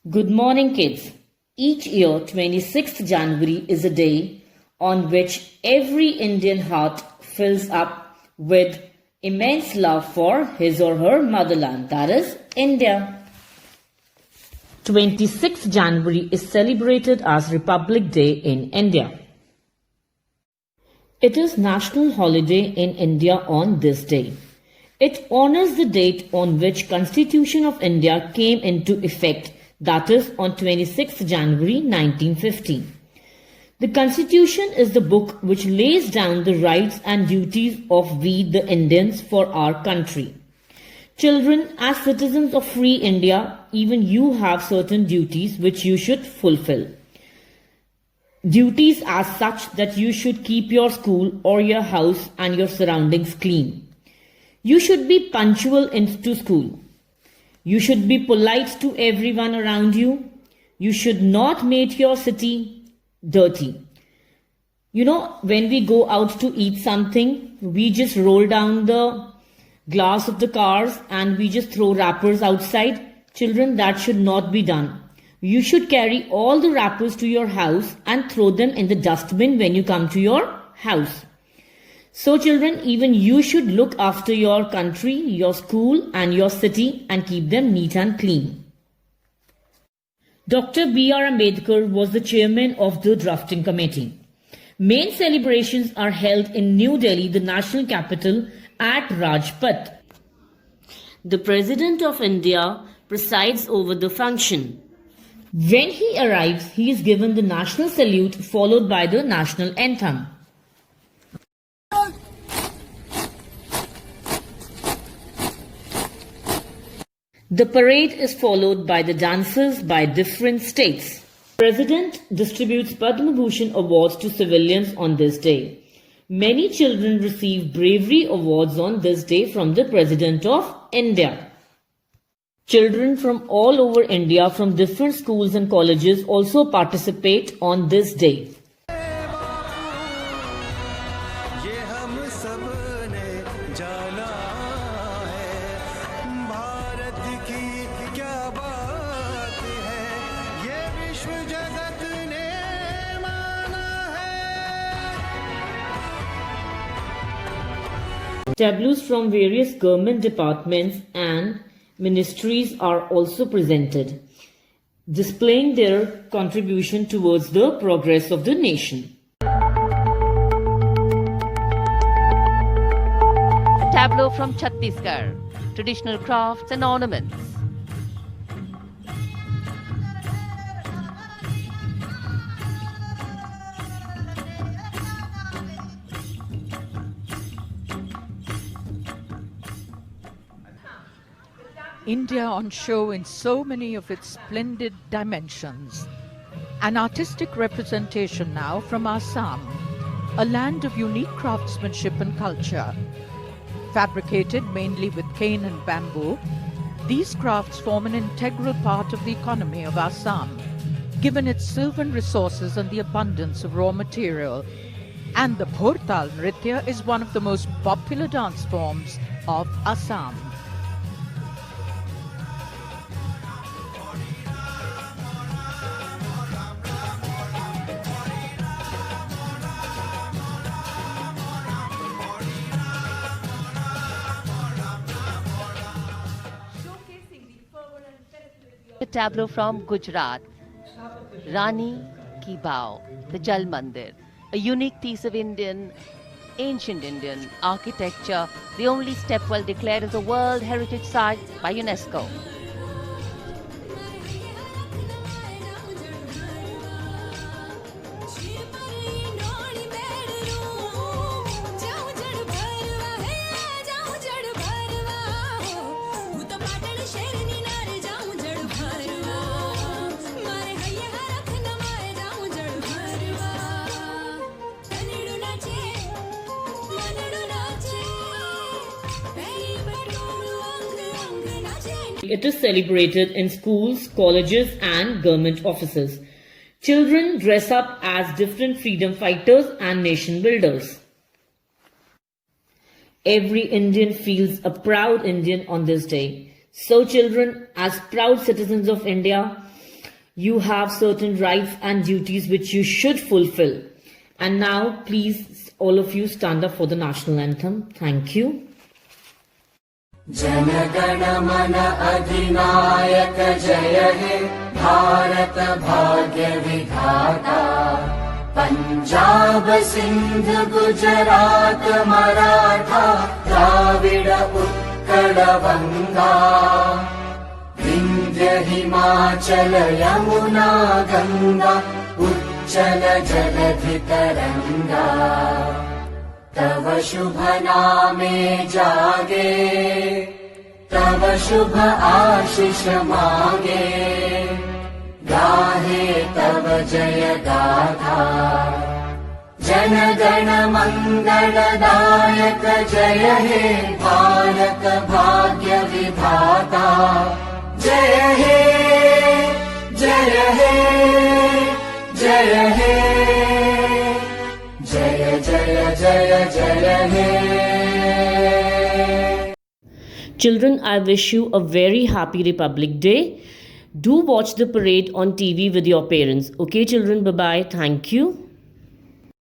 Good morning, kids. Each year, 26th January is a day on which every Indian heart fills up with immense love for his or her motherland, that is, India. 26th January is celebrated as Republic Day in India. It is national holiday in India on this day. It honors the date on which Constitution of India came into effect, that is on 26th January 1950. The Constitution is the book which lays down the rights and duties of we the Indians for our country. Children, as citizens of free India, even you have certain duties which you should fulfill. Duties as such that you should keep your school or your house and your surroundings clean. You should be punctual into school. You should be polite to everyone around you. You should not make your city dirty. When we go out to eat something, we just roll down the glass of the cars and we just throw wrappers outside. Children, that should not be done. You should carry all the wrappers to your house and throw them in the dustbin when you come to your house. So children, even you should look after your country, your school and your city and keep them neat and clean. Dr. B.R. Ambedkar was the chairman of the drafting committee. Main celebrations are held in New Delhi, the national capital, at Rajpath. The President of India presides over the function. When he arrives, he is given the national salute followed by the national anthem. The parade is followed by the dances by different states. The President distributes Padma Bhushan awards to civilians on this day. Many children receive bravery awards on this day from the President of India. Children from all over India from different schools and colleges also participate on this day. Tableaus from various government departments and ministries are also presented, displaying their contribution towards the progress of the nation. A tableau from Chhattisgarh, traditional crafts and ornaments. India on show in so many of its splendid dimensions. An artistic representation now from Assam, a land of unique craftsmanship and culture. Fabricated mainly with cane and bamboo, these crafts form an integral part of the economy of Assam, given its sylvan resources and the abundance of raw material. And the Bhortal Nritya is one of the most popular dance forms of Assam. A tableau from Gujarat, Rani Ki Vav, the Jal Mandir, a unique piece of ancient Indian architecture, the only stepwell declared as a World Heritage Site by UNESCO. It is celebrated in schools, colleges and government offices. Children dress up as different freedom fighters and nation builders. Every Indian feels a proud Indian on this day. So children, as proud citizens of India, You have certain rights and duties which you should fulfill. And now, please, all of you stand up for the national anthem. Thank you. जनगण मन अधिनायक जय हे भारत भाग्य विधाता पंजाब सिंध गुजरात मराठा द्राविड उत्कल बंगा विंध्य हिमाचल यमुना गंगा उच्चल जलधि तरंगा तव शुभ नामे जागे तव शुभ आशीष मागे गाहे तव जय गाथा जन गण मंगलदायक जय हे भारत भाग्य विधाता जय हे जय हे जय हे जय जय जय जय हे Children, I wish you a very happy Republic Day. Do watch the parade on TV with your parents. Okay, children, bye-bye. Thank you.